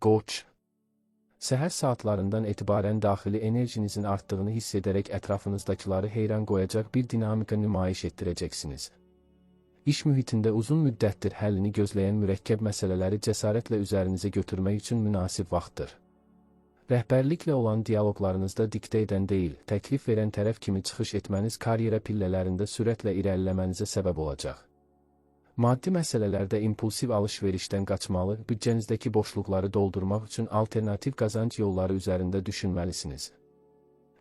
Qoç. Səhər saatlarından etibarən daxili enerjinizin artdığını hiss edərək ətrafınızdakiları heyran qoyacaq bir dinamika nümayiş etdirəcəksiniz. İş mühitində uzun müddətdir həllini gözləyən mürəkkəb məsələləri cəsarətlə üzərinizə götürmək üçün münasib vaxtdır. Rəhbərliklə olan dialoqlarınızda diktə edən deyil, təklif verən tərəf kimi çıxış etməniz karyera pillələrində sürətlə irəliləmənizə səbəb olacaq. Maddi məsələlərdə impulsiv alış-verişdən qaçmalı, büdcənizdəki boşluqları doldurmaq üçün alternativ qazanc yolları üzərində düşünməlisiniz.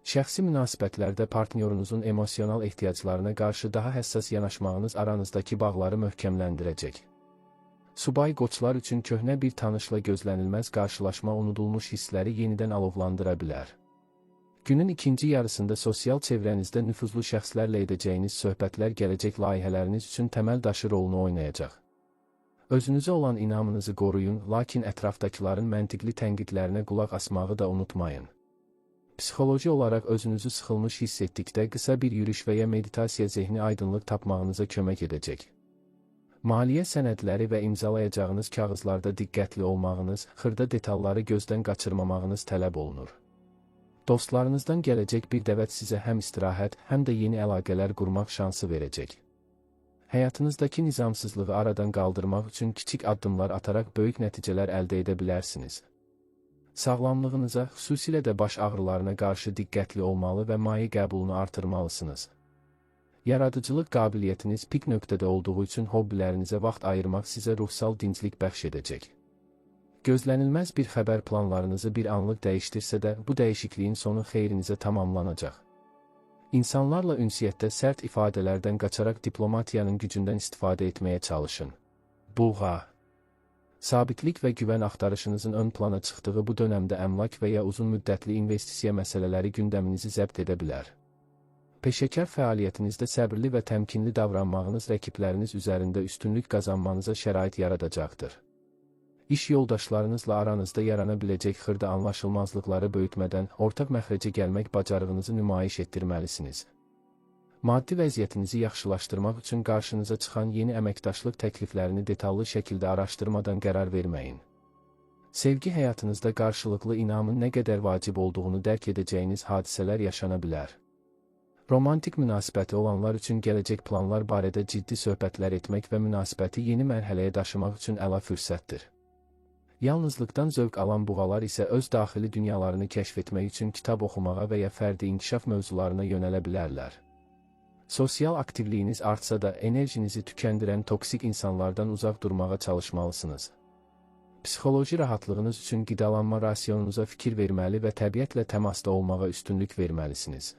Şəxsi münasibətlərdə partnyorunuzun emosional ehtiyaclarına qarşı daha həssas yanaşmağınız aranızdakı bağları möhkəmləndirəcək. Subay qoçlar üçün köhnə bir tanışla gözlənilməz qarşılaşma unudulmuş hissləri yenidən alovlandıra bilər. Günün ikinci yarısında sosial çevrənizdə nüfuzlu şəxslərlə edəcəyiniz söhbətlər gələcək layihələriniz üçün təməl daşı rolunu oynayacaq. Özünüzə olan inamınızı qoruyun, lakin ətrafdakıların məntiqli tənqidlərinə qulaq asmağı da unutmayın. Psixoloji olaraq özünüzü sıxılmış hiss etdikdə qısa bir yürüyüş və ya meditasiya zehni aydınlıq tapmağınıza kömək edəcək. Maliyyə sənədləri və imzalayacağınız kağızlarda diqqətli olmağınız, xırda detalları gözdən qaçırmamağınız tələb olunur. Dostlarınızdan gələcək bir dəvət sizə həm istirahət, həm də yeni əlaqələr qurmaq şansı verəcək. Həyatınızdakı nizamsızlığı aradan qaldırmaq üçün kiçik addımlar ataraq böyük nəticələr əldə edə bilərsiniz. Sağlamlığınıza, xüsusilə də baş ağrılarına qarşı diqqətli olmalı və maye qəbulunu artırmalısınız. Yaradıcılıq qabiliyyətiniz pik nöqtədə olduğu üçün hobbilərinizə vaxt ayırmaq sizə ruhsal dinclik bəxş edəcək. Gözlənilməz bir xəbər planlarınızı bir anlıq dəyişdirsə də, bu dəyişikliyin sonu xeyrinizə tamamlanacaq. İnsanlarla ünsiyyətdə sərt ifadələrdən qaçaraq diplomatiyanın gücündən istifadə etməyə çalışın. Buğa. Sabitlik və güvən axtarışınızın ön plana çıxdığı bu dönəmdə əmlak və ya uzun müddətli investisiya məsələləri gündəminizi zəbt edə bilər. Peşəkar fəaliyyətinizdə səbirli və təmkinli davranmağınız rəqibləriniz üzərində üstünlük qazanmanıza şərait yaradacaqdır. İş yoldaşlarınızla aranızda yarana biləcək xırda anlaşılmazlıqları böyütmədən ortaq məxrəcə gəlmək bacarığınızı nümayiş etdirməlisiniz. Maddi vəziyyətinizi yaxşılaşdırmaq üçün qarşınıza çıxan yeni əməkdaşlıq təkliflərini detallı şəkildə araşdırmadan qərar verməyin. Sevgi həyatınızda qarşılıqlı inamın nə qədər vacib olduğunu dərk edəcəyiniz hadisələr yaşana bilər. Romantik münasibəti olanlar üçün gələcək planlar barədə ciddi söhbətlər etmək və münasibəti yeni mərhələyə daşımaq üçün əla fürsətdir. Yalnızlıqdan zövq alan buğalar isə öz daxili dünyalarını kəşf etmək üçün kitab oxumağa və ya fərdi inkişaf mövzularına yönələ bilərlər. Sosial aktivliyiniz artsa da enerjinizi tükəndirən toksik insanlardan uzaq durmağa çalışmalısınız. Psixoloji rahatlığınız üçün qidalanma rasionunuza fikir verməli və təbiətlə təmasda olmağa üstünlük verməlisiniz.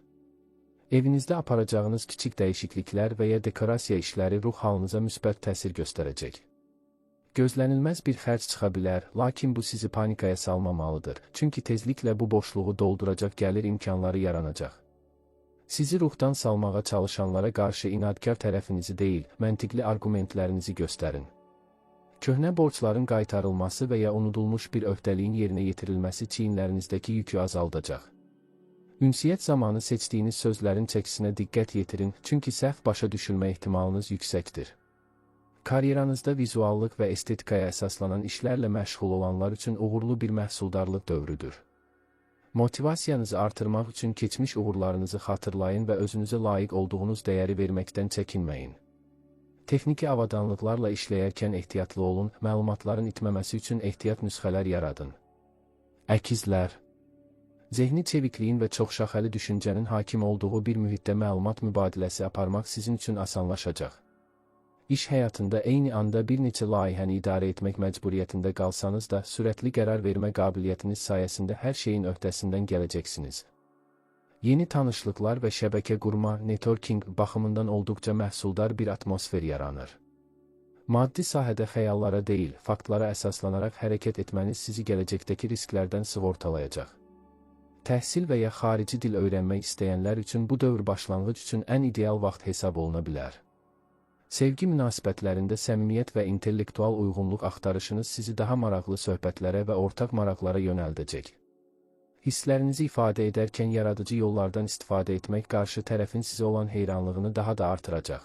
Evinizdə aparacağınız kiçik dəyişikliklər və ya dekorasiya işləri ruh halınıza müsbət təsir göstərəcək. Gözlənilməz bir xərc çıxa bilər, lakin bu sizi panikaya salmamalıdır, çünki tezliklə bu boşluğu dolduracaq gəlir imkanları yaranacaq. Sizi ruhdan salmağa çalışanlara qarşı inadkar tərəfinizi deyil, məntiqli arqumentlərinizi göstərin. Köhnə borcların qaytarılması və ya unudulmuş bir öhdəliyin yerinə yetirilməsi çiyinlərinizdəki yükü azaldacaq. Ünsiyyət zamanı seçdiyiniz sözlərin çəkisinə diqqət yetirin, çünki səhv başa düşülmə ehtimalınız yüksəkdir. Karyeranızda vizuallıq və estetikaya əsaslanan işlərlə məşğul olanlar üçün uğurlu bir məhsuldarlıq dövrüdür. Motivasiyanızı artırmaq üçün keçmiş uğurlarınızı xatırlayın və özünüzə layiq olduğunuz dəyəri verməkdən çəkinməyin. Texniki avadanlıqlarla işləyərkən ehtiyatlı olun, məlumatların itməməsi üçün ehtiyat nüsxələr yaradın. Əkizlər. Zehni çevikliyin və çoxşaxəli düşüncənin hakim olduğu bir mühitdə məlumat mübadiləsi aparmaq sizin üçün asanlaşacaq. İş həyatında eyni anda bir neçə layihəni idarə etmək məcburiyyətində qalsanız da, sürətli qərar vermə qabiliyyətiniz sayəsində hər şeyin öhdəsindən gələcəksiniz. Yeni tanışlıqlar və şəbəkə qurma, networking baxımından olduqca məhsuldar bir atmosfer yaranır. Maddi sahədə xəyallara deyil, faktlara əsaslanaraq hərəkət etməniz sizi gələcəkdəki risklərdən sığortalayacaq. Təhsil və ya xarici dil öyrənmək istəyənlər üçün bu dövr başlanğıc üçün ən ideal vaxt hesab oluna bilər. Sevgi münasibətlərində səmimiyyət və intellektual uyğunluq axtarışınız sizi daha maraqlı söhbətlərə və ortaq maraqlara yönəldəcək. Hisslərinizi ifadə edərkən yaradıcı yollardan istifadə etmək qarşı tərəfin sizə olan heyranlığını daha da artıracaq.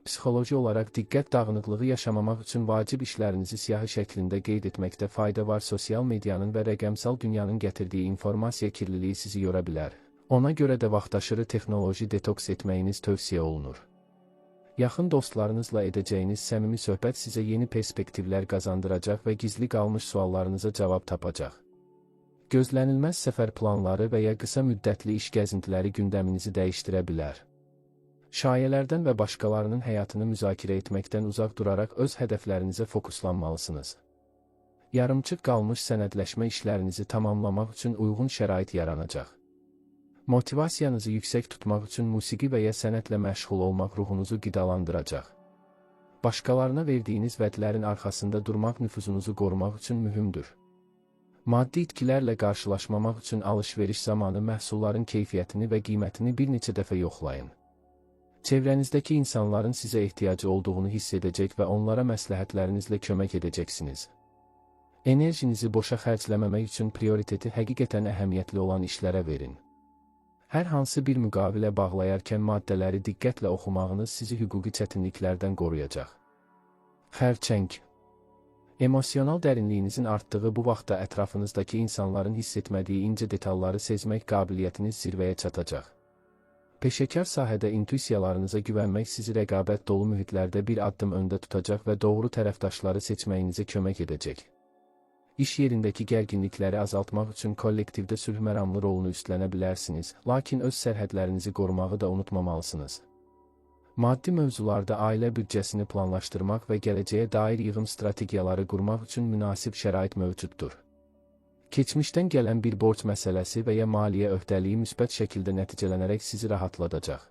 Psixoloji olaraq diqqət dağınıqlığı yaşamamaq üçün vacib işlərinizi siyahı şəklində qeyd etməkdə fayda var. Sosial medianın və rəqəmsal dünyanın gətirdiyi informasiya kirliliyi sizi yora bilər. Ona görə də vaxtaşırı texnoloji detoks etməyiniz tövsiyə olunur. Yaxın dostlarınızla edəcəyiniz səmimi söhbət sizə yeni perspektivlər qazandıracaq və gizli qalmış suallarınıza cavab tapacaq. Gözlənilməz səfər planları və ya qısa müddətli iş gəzintiləri gündəminizi dəyişdirə bilər. Şayələrdən və başqalarının həyatını müzakirə etməkdən uzaq duraraq öz hədəflərinizə fokuslanmalısınız. Yarımçıq qalmış sənədləşmə işlərinizi tamamlamaq üçün uyğun şərait yaranacaq. Motivasiyanızı yüksək tutmaq üçün musiqi və ya sənətlə məşğul olmaq ruhunuzu qidalandıracaq. Başqalarına verdiyiniz vədlərin arxasında durmaq nüfuzunuzu qorumaq üçün mühümdür. Maddi itkilərlə qarşılaşmamaq üçün alış-veriş zamanı məhsulların keyfiyyətini və qiymətini bir neçə dəfə yoxlayın. Çevrənizdəki insanların sizə ehtiyacı olduğunu hiss edəcək və onlara məsləhətlərinizlə kömək edəcəksiniz. Enerjinizi boşa xərcləməmək üçün prioriteti həqiqətən əhəmiyyətli olan işlərə verin. Hər hansı bir müqavilə bağlayarkən maddələri diqqətlə oxumağınız sizi hüquqi çətinliklərdən qoruyacaq. Xərçəng. Emosional dərinliyinizin artdığı bu vaxtda ətrafınızdakı insanların hiss etmədiyi incə detalları sezmək qabiliyyətiniz zirvəyə çatacaq. Peşəkar sahədə intuisiyalarınıza güvənmək sizi rəqabət dolu mühitlərdə bir addım öndə tutacaq və doğru tərəfdaşları seçməyinizə kömək edəcək. İş yerindəki gərginlikləri azaltmaq üçün kollektivdə sülhməramlı rolunu üstlənə bilərsiniz, lakin öz sərhədlərinizi qorumağı da unutmamalısınız. Maddi mövzularda ailə büdcəsini planlaşdırmaq və gələcəyə dair yığım strategiyaları qurmaq üçün münasib şərait mövcuddur. Keçmişdən gələn bir borc məsələsi və ya maliyyə öhdəliyi müsbət şəkildə nəticələnərək sizi rahatladacaq.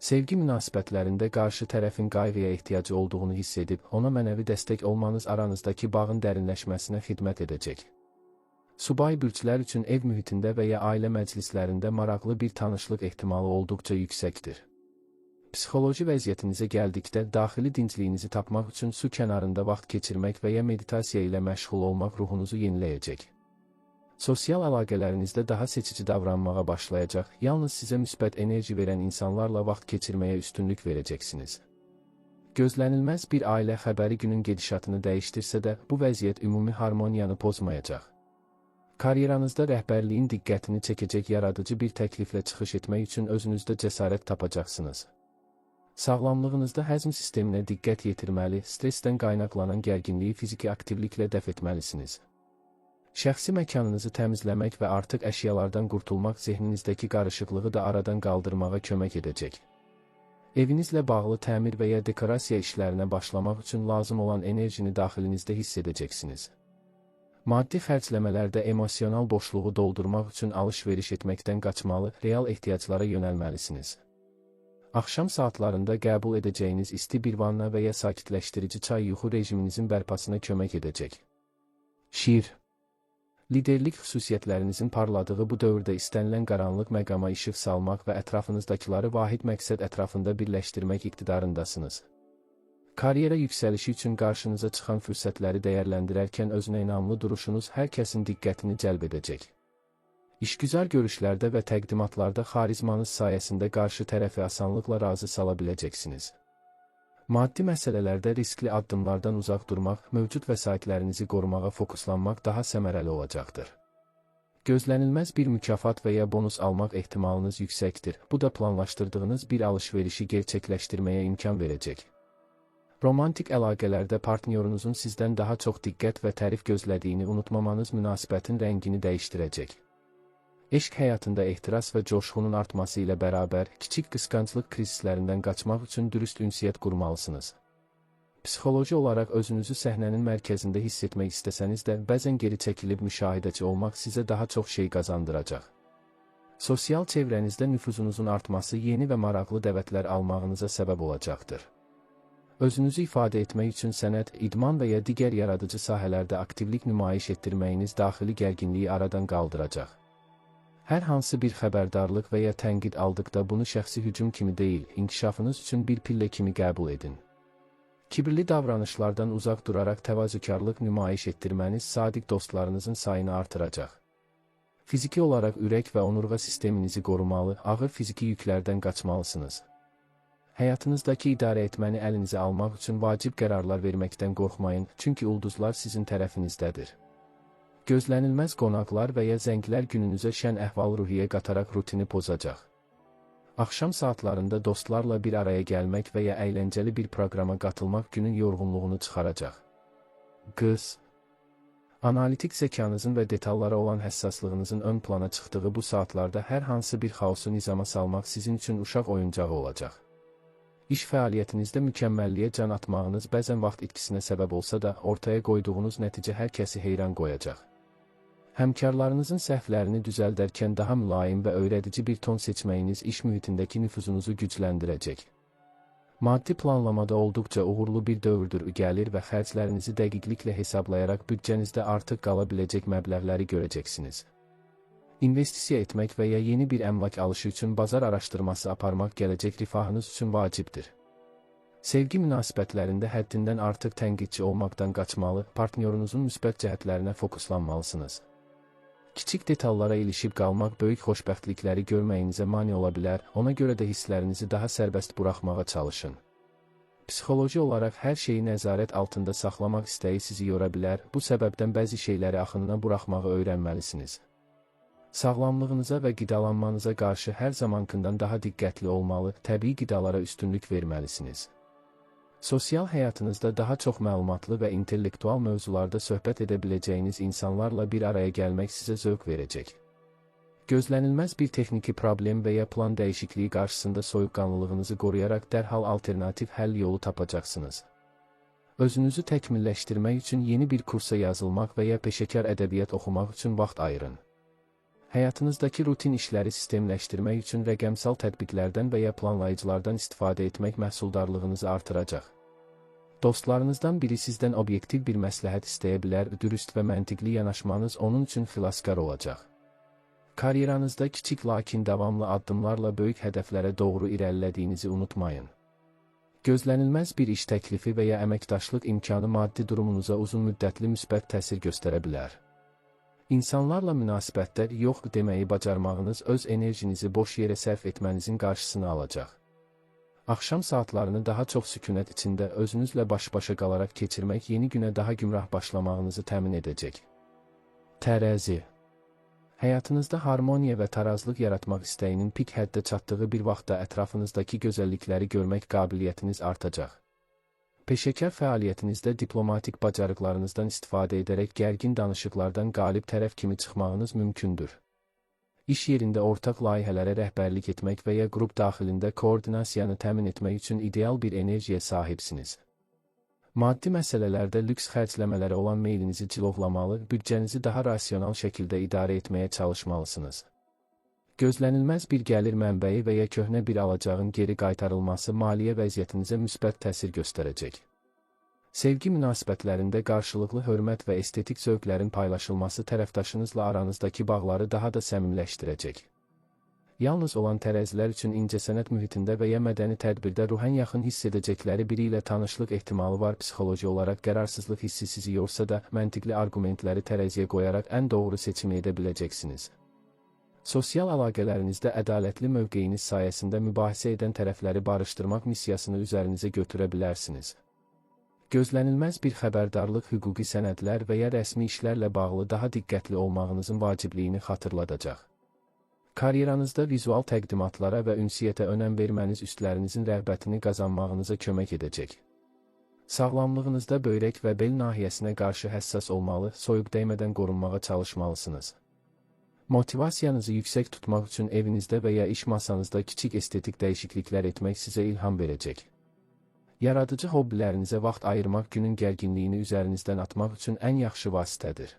Sevgi münasibətlərində qarşı tərəfin qayğıya ehtiyacı olduğunu hiss edib, ona mənəvi dəstək olmanız aranızdakı bağın dərinləşməsinə xidmət edəcək. Subay bürclər üçün ev mühitində və ya ailə məclislərində maraqlı bir tanışlıq ehtimalı olduqca yüksəkdir. Psixoloji vəziyyətinizə gəldikdə, daxili dincliyinizi tapmaq üçün su kənarında vaxt keçirmək və ya meditasiya ilə məşğul olmaq ruhunuzu yeniləyəcək. Sosial əlaqələrinizdə daha seçici davranmağa başlayacaq, yalnız sizə müsbət enerji verən insanlarla vaxt keçirməyə üstünlük verəcəksiniz. Gözlənilməz bir ailə xəbəri günün gedişatını dəyişdirsə də, bu vəziyyət ümumi harmoniyanı pozmayacaq. Karyeranızda rəhbərliyin diqqətini çəkəcək yaradıcı bir təkliflə çıxış etmək üçün özünüzdə cəsarət tapacaqsınız. Sağlamlığınızda həzm sisteminə diqqət yetirməli, stressdən qaynaqlanan gərginliyi fiziki aktivliklə dəf etməlisiniz. Şəxsi məkanınızı təmizləmək və artıq əşyalardan qurtulmaq zehninizdəki qarışıqlığı da aradan qaldırmağa kömək edəcək. Evinizlə bağlı təmir və ya dekorasiya işlərinə başlamaq üçün lazım olan enerjini daxilinizdə hiss edəcəksiniz. Maddi xərcləmələrdə emosional boşluğu doldurmaq üçün alış-veriş etməkdən qaçmalı, real ehtiyaclara yönəlməlisiniz. Axşam saatlarında qəbul edəcəyiniz isti bir vanna və ya sakitləşdirici çay yuxu rejiminizin bərpasına kömək edəcək. Şiir. Liderlik xüsusiyyətlərinizin parladığı bu dövrdə istənilən qaranlıq məqama işıq salmaq və ətrafınızdakiləri vahid məqsəd ətrafında birləşdirmək iqtidarındasınız. Karyera yüksəlişi üçün qarşınıza çıxan fürsətləri dəyərləndirərkən özünə inamlı duruşunuz hər kəsin diqqətini cəlb edəcək. İşgüzar görüşlərdə və təqdimatlarda xarizmanız sayəsində qarşı tərəfi asanlıqla razı sala biləcəksiniz. Maddi məsələlərdə riskli addımlardan uzaq durmaq, mövcud vəsaitlərinizi qorumağa fokuslanmaq daha səmərəli olacaqdır. Gözlənilməz bir mükafat və ya bonus almaq ehtimalınız yüksəkdir. Bu da planlaşdırdığınız bir alış-verişi gerçəkləşdirməyə imkan verəcək. Romantik əlaqələrdə partnyorunuzun sizdən daha çox diqqət və tərif gözlədiyini unutmamanız münasibətin rəngini dəyişdirəcək. Eşq həyatında ehtiras və coşğunun artması ilə bərabər, kiçik qısqanclıq krizislərindən qaçmaq üçün dürüst ünsiyyət qurmalısınız. Psixoloji olaraq özünüzü səhnənin mərkəzində hiss etmək istəsəniz də, bəzən geri çəkilib müşahidəçi olmaq sizə daha çox şey qazandıracaq. Sosial çevrənizdə nüfuzunuzun artması yeni və maraqlı dəvətlər almağınıza səbəb olacaqdır. Özünüzü ifadə etmək üçün sənət, idman və ya digər yaradıcı sahələrdə aktivlik nümayiş etdirməyiniz daxili gərginliyi aradan qaldıracaq. Hər hansı bir xəbərdarlıq və ya tənqid aldıqda bunu şəxsi hücum kimi deyil, inkişafınız üçün bir pillə kimi qəbul edin. Kibirli davranışlardan uzaq duraraq təvazökarlıq nümayiş etdirməniz sadiq dostlarınızın sayını artıracaq. Fiziki olaraq ürək və onurğa sisteminizi qorumalı, ağır fiziki yüklərdən qaçmalısınız. Həyatınızdakı idarə etməni əlinizə almaq üçün vacib qərarlar verməkdən qorxmayın, çünki ulduzlar sizin tərəfinizdədir. Gözlənilməz qonaqlar və ya zənglər gününüzə şən əhval-ruhiyyə qataraq rutini pozacaq. Axşam saatlarında dostlarla bir araya gəlmək və ya əyləncəli bir proqrama qatılmaq günün yorğunluğunu çıxaracaq. Qız, analitik zəkanızın və detallara olan həssaslığınızın ön plana çıxdığı bu saatlarda hər hansı bir xaosu nizama salmaq sizin üçün uşaq oyuncağı olacaq. İş fəaliyyətinizdə mükəmməlliyə can atmağınız bəzən vaxt itkisinə səbəb olsa da, ortaya qoyduğunuz nəticə hər kəsi heyran qoyacaq. Həmkarlarınızın səhvlərini düzəldərkən daha mülayim və öyrədici bir ton seçməyiniz iş mühitindəki nüfuzunuzu gücləndirəcək. Maddi planlamada olduqca uğurlu bir dövrdür gəlir və xərclərinizi dəqiqliklə hesablayaraq büdcənizdə artıq qala biləcək məbləğləri görəcəksiniz. İnvestisiya etmək və ya yeni bir əmlak alışı üçün bazar araşdırması aparmaq gələcək rifahınız üçün vacibdir. Sevgi münasibətlərində həddindən artıq tənqidçi olmaqdan qaçmalı, partnyorunuzun müsbət cəhətlərinə fokuslanmalısınız. Kiçik detallara ilişib qalmaq böyük xoşbəxtlikləri görməyinizə mane ola bilər, ona görə də hisslərinizi daha sərbəst buraxmağa çalışın. Psixoloji olaraq hər şeyi nəzarət altında saxlamaq istəyi sizi yora bilər, bu səbəbdən bəzi şeyləri axınına buraxmağı öyrənməlisiniz. Sağlamlığınıza və qidalanmanıza qarşı hər zamankından daha diqqətli olmalı, təbii qidalara üstünlük verməlisiniz. Sosial həyatınızda daha çox məlumatlı və intellektual mövzularda söhbət edə biləcəyiniz insanlarla bir araya gəlmək sizə zövq verəcək. Gözlənilməz bir texniki problem və ya plan dəyişikliyi qarşısında soyuqqanlılığınızı qoruyaraq dərhal alternativ həll yolu tapacaqsınız. Özünüzü təkmilləşdirmək üçün yeni bir kursa yazılmaq və ya peşəkar ədəbiyyat oxumaq üçün vaxt ayırın. Həyatınızdakı rutin işləri sistemləşdirmək üçün rəqəmsal tətbiqlərdən və ya planlayıcılardan istifadə etmək məhsuldarlığınızı artıracaq. Dostlarınızdan biri sizdən obyektiv bir məsləhət istəyə bilər, dürüst və məntiqli yanaşmanız onun üçün xilaskar olacaq. Karyeranızda kiçik lakin davamlı addımlarla böyük hədəflərə doğru irəlilədiyinizi unutmayın. Gözlənilməz bir iş təklifi və ya əməkdaşlıq imkanı maddi durumunuza uzun müddətli müsbət təsir göstərə bilər. İnsanlarla münasibətdə yox deməyi bacarmağınız öz enerjinizi boş yerə sərf etmənizin qarşısını alacaq. Axşam saatlarını daha çox sükunət içində özünüzlə baş-başa qalaraq keçirmək yeni günə daha gümrah başlamağınızı təmin edəcək. Tərəzi, həyatınızda harmoniya və tarazlıq yaratmaq istəyinin pik həddə çatdığı bir vaxtda ətrafınızdakı gözəllikləri görmək qabiliyyətiniz artacaq. Peşəkar fəaliyyətinizdə diplomatik bacarıqlarınızdan istifadə edərək gərgin danışıqlardan qalib tərəf kimi çıxmağınız mümkündür. İş yerində ortaq layihələrə rəhbərlik etmək və ya qrup daxilində koordinasiyanı təmin etmək üçün ideal bir enerjiyə sahibsiniz. Maddi məsələlərdə lüks xərcləmələrə olan meylinizi cilovlamalı, büdcənizi daha rasional şəkildə idarə etməyə çalışmalısınız. Gözlənilməz bir gəlir mənbəyi və ya köhnə bir alacağın geri qaytarılması maliyyə vəziyyətinizə müsbət təsir göstərəcək. Sevgi münasibətlərində qarşılıqlı hörmət və estetik zövqlərin paylaşılması tərəfdaşınızla aranızdakı bağları daha da səmimiləşdirəcək. Yalnız olan tərəzilər üçün incəsənət mühitində və ya mədəni tədbirdə ruhən yaxın hiss edəcəkləri biri ilə tanışlıq ehtimalı var. Psixoloji olaraq qərarsızlıq hissi sizi yorsa da, məntiqli arqumentləri tərəziyə qoyaraq ən doğru seçimi edə biləcəksiniz. Sosial əlaqələrinizdə ədalətli mövqeyiniz sayəsində mübahisə edən tərəfləri barışdırmaq missiyasını üzərinizə götürə bilərsiniz. Gözlənilməz bir xəbərdarlıq hüquqi sənədlər və ya rəsmi işlərlə bağlı daha diqqətli olmağınızın vacibliyini xatırladacaq. Karyeranızda vizual təqdimatlara və ünsiyyətə önəm verməniz üstlərinizin rəğbətini qazanmağınıza kömək edəcək. Sağlamlığınızda böyrək və bel nahiyəsinə qarşı həssas olmalı, soyuq dəymədən qorunmağa çalışmalısınız. Motivasiyanızı yüksək tutmaq üçün evinizdə və ya iş masanızda kiçik estetik dəyişikliklər etmək sizə ilham verəcək. Yaradıcı hobbilərinizə vaxt ayırmaq günün gərginliyini üzərinizdən atmaq üçün ən yaxşı vasitədir.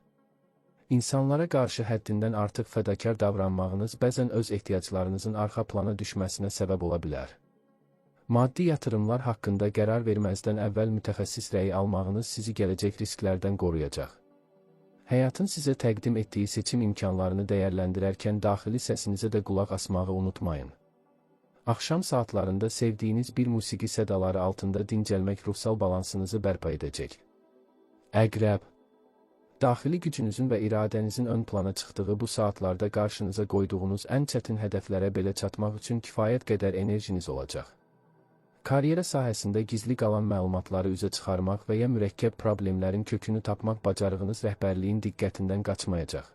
İnsanlara qarşı həddindən artıq fədakar davranmağınız bəzən öz ehtiyaclarınızın arxa plana düşməsinə səbəb ola bilər. Maddi yatırımlar haqqında qərar verməzdən əvvəl mütəxəssis rəyi almağınız sizi gələcək risklərdən qoruyacaq. Həyatın sizə təqdim etdiyi seçim imkanlarını dəyərləndirərkən daxili səsinizə də qulaq asmağı unutmayın. Axşam saatlarında sevdiyiniz bir musiqi sədaları altında dincəlmək ruhsal balansınızı bərpa edəcək. Əqrəb, daxili gücünüzün və iradənizin ön plana çıxdığı bu saatlarda qarşınıza qoyduğunuz ən çətin hədəflərə belə çatmaq üçün kifayət qədər enerjiniz olacaq. Karyera sahəsində gizli qalan məlumatları üzə çıxarmaq və ya mürəkkəb problemlərin kökünü tapmaq bacarığınız rəhbərliyin diqqətindən qaçmayacaq.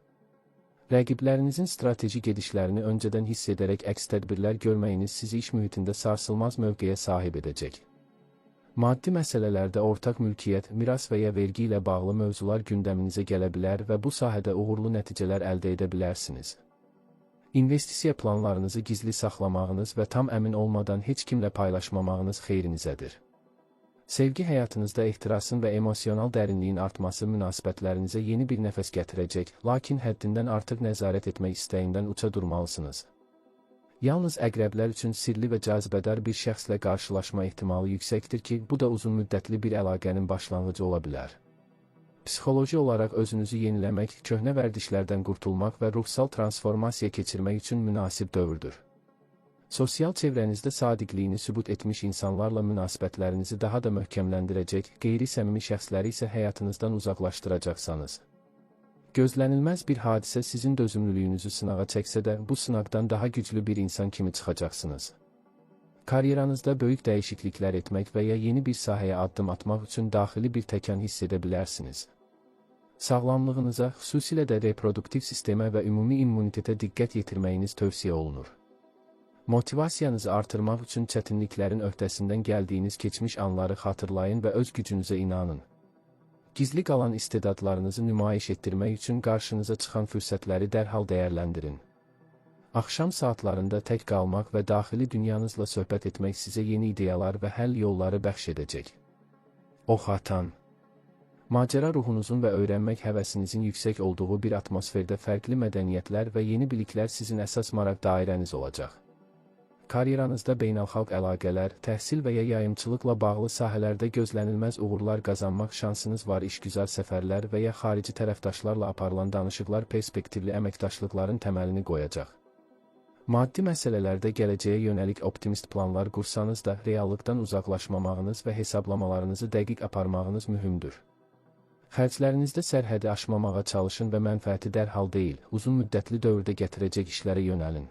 Rəqiblərinizin strateji gedişlərini öncədən hiss edərək əks tədbirlər görməyiniz sizi iş mühitində sarsılmaz mövqeyə sahib edəcək. Maddi məsələlərdə ortaq mülkiyyət, miras və ya vergi ilə bağlı mövzular gündəminizə gələ bilər və bu sahədə uğurlu nəticələr əldə edə bilərsiniz. İnvestisiya planlarınızı gizli saxlamağınız və tam əmin olmadan heç kimlə paylaşmamağınız xeyrinizədir. Sevgi həyatınızda ehtirasın və emosional dərinliyin artması münasibətlərinizə yeni bir nəfəs gətirəcək, lakin həddindən artıq nəzarət etmək istəyindən uca durmalısınız. Yalnız əqrəblər üçün sirli və cazibədar bir şəxslə qarşılaşma ehtimalı yüksəkdir ki, bu da uzun müddətli bir əlaqənin başlanğıcı ola bilər. Psixoloji olaraq özünüzü yeniləmək, köhnə vərdişlərdən qurtulmaq və ruhsal transformasiya keçirmək üçün münasib dövrdür. Sosial çevrənizdə sadiqliyini sübut etmiş insanlarla münasibətlərinizi daha da möhkəmləndirəcək, qeyri-səmimi şəxsləri isə həyatınızdan uzaqlaşdıracaqsanız. Gözlənilməz bir hadisə sizin dözümlülüyünüzü sınağa çəksə də, bu sınaqdan daha güclü bir insan kimi çıxacaqsınız. Karyeranızda böyük dəyişikliklər etmək və ya yeni bir sahəyə addım atmaq üçün daxili bir təkan hiss edə bilərsiniz. Sağlamlığınıza, xüsusilə də reproduktiv sistemə və ümumi immunitetə diqqət yetirməyiniz tövsiyə olunur. Motivasiyanızı artırmaq üçün çətinliklərin öhdəsindən gəldiyiniz keçmiş anları xatırlayın və öz gücünüzə inanın. Gizli qalan istedadlarınızı nümayiş etdirmək üçün qarşınıza çıxan fürsətləri dərhal dəyərləndirin. Axşam saatlarında tək qalmaq və daxili dünyanızla söhbət etmək sizə yeni ideyalar və həll yolları bəxş edəcək. Ox atan. Macəra ruhunuzun və öyrənmək həvəsinizin yüksək olduğu bir atmosferdə fərqli mədəniyyətlər və yeni biliklər sizin əsas maraq dairəniz olacaq. Karyeranızda beynəlxalq əlaqələr, təhsil və ya yayımçılıqla bağlı sahələrdə gözlənilməz uğurlar qazanmaq şansınız var. İşgüzar səfərlər və ya xarici tərəfdaşlarla aparılan danışıqlar perspektivli əməkdaşlıqların təməlini qoyacaq. Maddi məsələlərdə gələcəyə yönəlik optimist planlar qursanız da, reallıqdan uzaqlaşmamağınız və hesablamalarınızı dəqiq aparmağınız mühümdür. Xərclərinizdə sərhədi aşmamağa çalışın və mənfəəti dərhal deyil, uzun müddətli dövrdə gətirəcək işlərə yönəlin.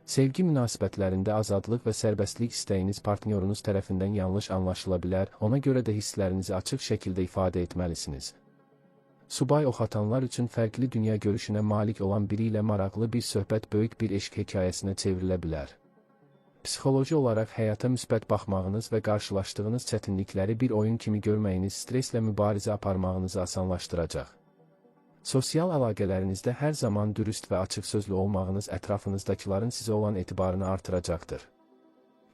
Sevgi münasibətlərində azadlıq və sərbəstlik istəyiniz partnyorunuz tərəfindən yanlış anlaşıla bilər, ona görə də hisslərinizi açıq şəkildə ifadə etməlisiniz. Subay ox atanlar üçün fərqli dünya görüşünə malik olan biri ilə maraqlı bir söhbət böyük bir eşq hekayəsinə çevrilə bilər. Psixoloji olaraq həyata müsbət baxmağınız və qarşılaşdığınız çətinlikləri bir oyun kimi görməyiniz stresslə mübarizə aparmağınızı asanlaşdıracaq. Sosial əlaqələrinizdə hər zaman dürüst və açıq sözlü olmağınız ətrafınızdakıların sizə olan etibarını artıracaqdır.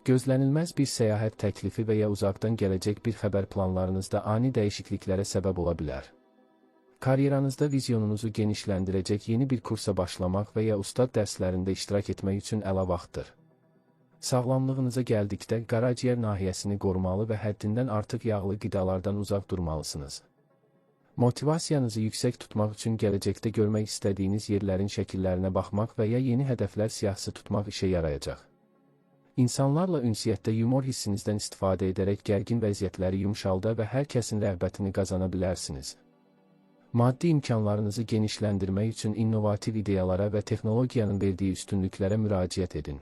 Gözlənilməz bir səyahət təklifi və ya uzaqdan gələcək bir xəbər planlarınızda ani dəyişikliklərə səbəb ola bilər. Karyeranızda vizyonunuzu genişləndirəcək yeni bir kursa başlamaq və ya ustad dərslərində iştirak etmək üçün əla vaxtdır. Sağlamlığınıza gəldikdə, qaraciyər nahiyəsini qorumalı və həddindən artıq yağlı qidalardan uzaq durmalısınız. Motivasiyanızı yüksək tutmaq üçün gələcəkdə görmək istədiyiniz yerlərin şəkillərinə baxmaq və ya yeni hədəflər siyahısı tutmaq işə yarayacaq. İnsanlarla ünsiyyətdə yumor hissinizdən istifadə edərək gərgin vəziyyətləri yumşalda və hər kəsin rəğbətini qazana bilərsiniz. Maddi imkanlarınızı genişləndirmək üçün innovativ ideyalara və texnologiyanın verdiyi üstünlüklərə müraciət edin.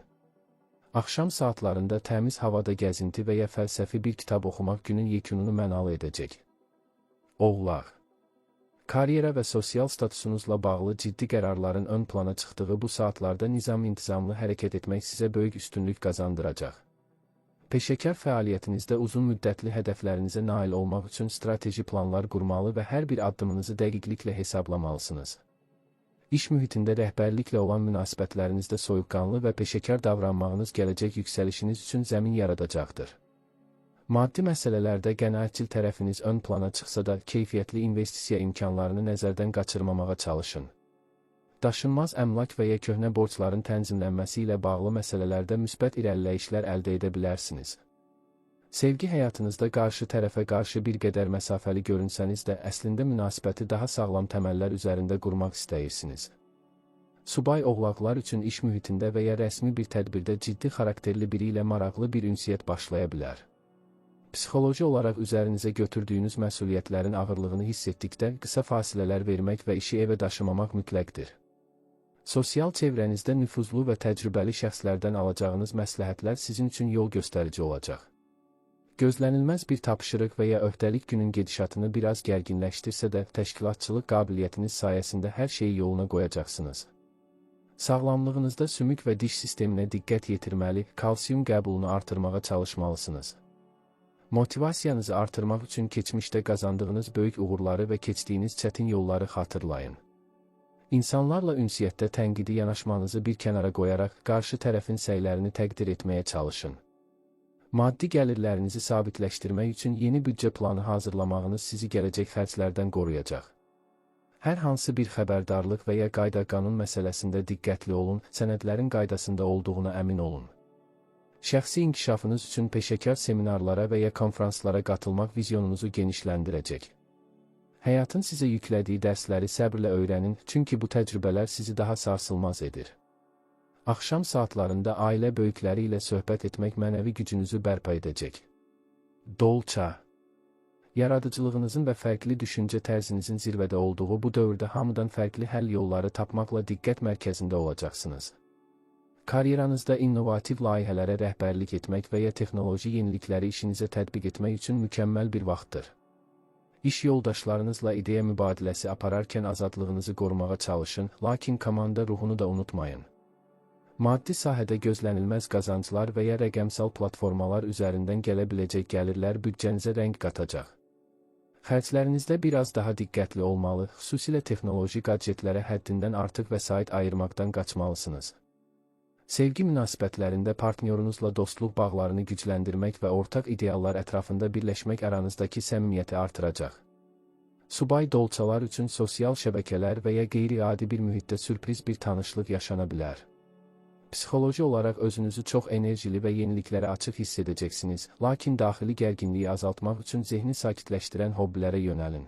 Axşam saatlarında təmiz havada gəzinti və ya fəlsəfi bir kitab oxumaq günün yekununu mənalı edəcək. Oğlaq. Karyera və sosial statusunuzla bağlı ciddi qərarların ön plana çıxdığı bu saatlarda nizam-intizamlı hərəkət etmək sizə böyük üstünlük qazandıracaq. Peşəkar fəaliyyətinizdə uzun müddətli hədəflərinizə nail olmaq üçün strateji planlar qurmalı və hər bir addımınızı dəqiqliklə hesablamalısınız. İş mühitində rəhbərliklə olan münasibətlərinizdə soyuqqanlı və peşəkar davranmağınız gələcək yüksəlişiniz üçün zəmin yaradacaqdır. Maddi məsələlərdə qənaətçil tərəfiniz ön plana çıxsa da, keyfiyyətli investisiya imkanlarını nəzərdən qaçırmamağa çalışın. Daşınmaz əmlak və ya köhnə borcların tənzimlənməsi ilə bağlı məsələlərdə müsbət irəliləyişlər əldə edə bilərsiniz. Sevgi həyatınızda qarşı tərəfə qarşı bir qədər məsafəli görünsəniz də, əslində münasibəti daha sağlam təməllər üzərində qurmaq istəyirsiniz. Subay oğlaqlar üçün iş mühitində və ya rəsmi bir tədbirdə ciddi xarakterli biri ilə maraqlı bir ünsiyyət başlaya bilər. Psixoloji olaraq üzərinizə götürdüyünüz məsuliyyətlərin ağırlığını hiss etdikdə qısa fasilələr vermək və işi evə daşımamaq mütləqdir. Sosial çevrənizdə nüfuzlu və təcrübəli şəxslərdən alacağınız məsləhətlər sizin üçün yol göstərici olacaq. Gözlənilməz bir tapşırıq və ya öhdəlik günün gedişatını biraz gərginləşdirsə də, təşkilatçılıq qabiliyyətiniz sayəsində hər şeyi yoluna qoyacaqsınız. Sağlamlığınızda sümük və diş sisteminə diqqət yetirməli, kalsium qəbulunu artırmağa çalışmalısınız. Motivasiyanızı artırmaq üçün keçmişdə qazandığınız böyük uğurları və keçdiyiniz çətin yolları xatırlayın. İnsanlarla ünsiyyətdə tənqidi yanaşmanızı bir kənara qoyaraq, qarşı tərəfin səylərini təqdir etməyə çalışın. Maddi gəlirlərinizi sabitləşdirmək üçün yeni büdcə planı hazırlamağınız sizi gələcək xərclərdən qoruyacaq. Hər hansı bir xəbərdarlıq və ya qayda-qanun məsələsində diqqətli olun, sənədlərin qaydasında olduğuna əmin olun. Şəxsi inkişafınız üçün peşəkar seminarlara və ya konfranslara qatılmaq vizyonunuzu genişləndirəcək. Həyatın sizə yüklədiyi dərsləri səbrlə öyrənin, çünki bu təcrübələr sizi daha sarsılmaz edir. Axşam saatlarında ailə böyükləri ilə söhbət etmək mənəvi gücünüzü bərpa edəcək. Dolça. Yaradıcılığınızın və fərqli düşüncə tərzinizin zirvədə olduğu bu dövrdə hamıdan fərqli həll yolları tapmaqla diqqət mərkəzində olacaqsınız. Karyeranızda innovativ layihələrə rəhbərlik etmək və ya texnoloji yenilikləri işinizə tətbiq etmək üçün mükəmməl bir vaxtdır. İş yoldaşlarınızla ideya mübadiləsi apararkən azadlığınızı qorumağa çalışın, lakin komanda ruhunu da unutmayın. Maddi sahədə gözlənilməz qazanclar və ya rəqəmsal platformalar üzərindən gələ biləcək gəlirlər büdcənizə rəng qatacaq. Xərclərinizdə biraz daha diqqətli olmalı, xüsusilə texnoloji gadjetlərə həddindən artıq vəsait ayırmaqdan qaçmalısınız. Sevgi münasibətlərində partnyorunuzla dostluq bağlarını gücləndirmək və ortaq ideallar ətrafında birləşmək aranızdakı səmimiyyəti artıracaq. Subay dolçalar üçün sosial şəbəkələr və ya qeyri-adi bir mühitdə sürpriz bir tanışlıq yaşana bilər. Psixoloji olaraq özünüzü çox enerjili və yeniliklərə açıq hiss edəcəksiniz, lakin daxili gərginliyi azaltmaq üçün zehni sakitləşdirən hobbilərə yönəlin.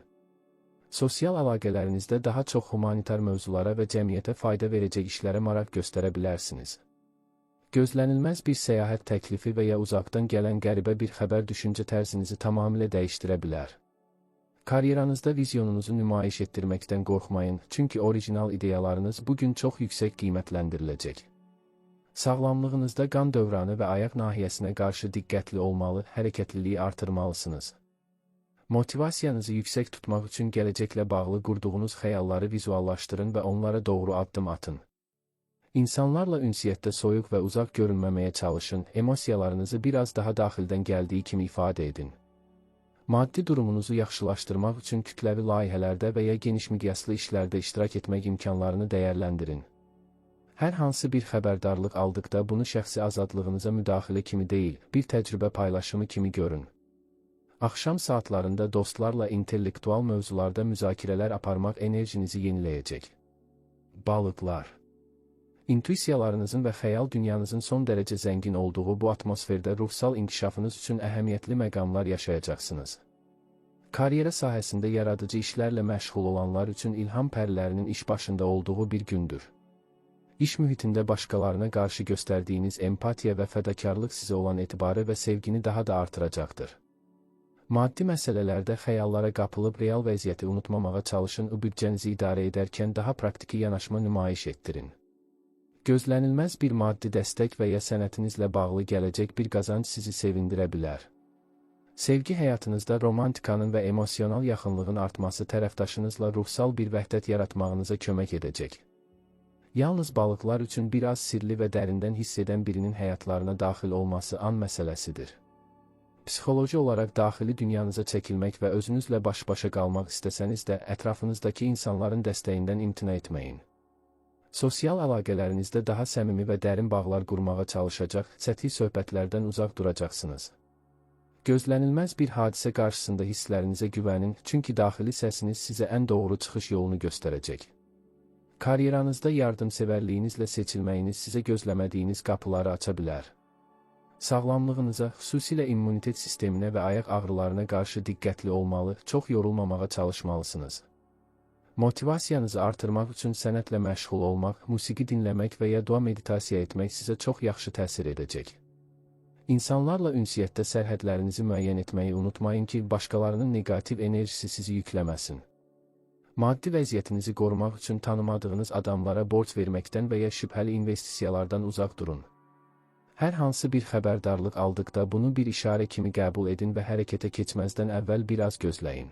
Sosial əlaqələrinizdə daha çox humanitar mövzulara və cəmiyyətə fayda verəcək işlərə maraq göstərə bilərsiniz. Gözlənilməz bir səyahət təklifi və ya uzaqdan gələn qəribə bir xəbər düşüncə tərzinizi tamamilə dəyişdirə bilər. Karyeranızda vizyonunuzu nümayiş etdirməkdən qorxmayın, çünki orijinal ideyalarınız bugün çox yüksək qiymətləndiriləcək. Sağlamlığınızda qan dövranı və ayaq nahiyəsinə qarşı diqqətli olmalı, hərəkətliliyi artırmalısınız. Motivasiyanızı yüksək tutmaq üçün gələcəklə bağlı qurduğunuz xəyalları vizuallaşdırın və onlara doğru addım atın. İnsanlarla ünsiyyətdə soyuq və uzaq görünməməyə çalışın, emosiyalarınızı biraz daha daxildən gəldiyi kimi ifadə edin. Maddi durumunuzu yaxşılaşdırmaq üçün kütləvi layihələrdə və ya geniş miqyaslı işlərdə iştirak etmək imkanlarını dəyərləndirin. Hər hansı bir xəbərdarlıq aldıqda bunu şəxsi azadlığınıza müdaxilə kimi deyil, bir təcrübə paylaşımı kimi görün. Axşam saatlarında dostlarla intellektual mövzularda müzakirələr aparmaq enerjinizi yeniləyəcək. Balıqlar. İntuisiyalarınızın və xəyal dünyanızın son dərəcə zəngin olduğu bu atmosferdə ruhsal inkişafınız üçün əhəmiyyətli məqamlar yaşayacaqsınız. Karyera sahəsində yaradıcı işlərlə məşğul olanlar üçün ilham pərilərinin iş başında olduğu bir gündür. İş mühitində başqalarına qarşı göstərdiyiniz empatiya və fədakarlıq sizə olan etibarı və sevgini daha da artıracaqdır. Maddi məsələlərdə xəyallara qapılıb real vəziyyəti unutmamağa çalışın, büdcənizi idarə edərkən daha praktiki yanaşma nümayiş etdirin. Gözlənilməz bir maddi dəstək və ya sənətinizlə bağlı gələcək bir qazanc sizi sevindirə bilər. Sevgi həyatınızda romantikanın və emosional yaxınlığın artması tərəfdaşınızla ruhsal bir vəhdət yaratmağınıza kömək edəcək. Yalnız balıqlar üçün biraz sirli və dərindən hiss edən birinin həyatlarına daxil olması an məsələsidir. Psixoloji olaraq daxili dünyanıza çəkilmək və özünüzlə baş-başa qalmaq istəsəniz də ətrafınızdakı insanların dəstəyindən imtina etməyin. Sosial əlaqələrinizdə daha səmimi və dərin bağlar qurmağa çalışacaq, səthi söhbətlərdən uzaq duracaqsınız. Gözlənilməz bir hadisə qarşısında hisslərinizə güvənin, çünki daxili səsiniz sizə ən doğru çıxış yolunu göstərəcək. Karyeranızda yardımsevərliyinizlə seçilməyiniz sizə gözləmədiyiniz qapıları aça bilər. Sağlamlığınıza, xüsusilə immunitet sisteminə və ayaq ağrılarına qarşı diqqətli olmalı, çox yorulmamağa çalışmalısınız. Motivasiyanızı artırmaq üçün sənətlə məşğul olmaq, musiqi dinləmək və ya dua meditasiya etmək sizə çox yaxşı təsir edəcək. İnsanlarla ünsiyyətdə sərhədlərinizi müəyyən etməyi unutmayın ki, başqalarının neqativ enerjisi sizi yükləməsin. Maddi vəziyyətinizi qorumaq üçün tanımadığınız adamlara borc verməkdən və ya şübhəli investisiyalardan uzaq durun. Hər hansı bir xəbərdarlıq aldıqda bunu bir işarə kimi qəbul edin və hərəkətə keçməzdən əvvəl biraz gözləyin.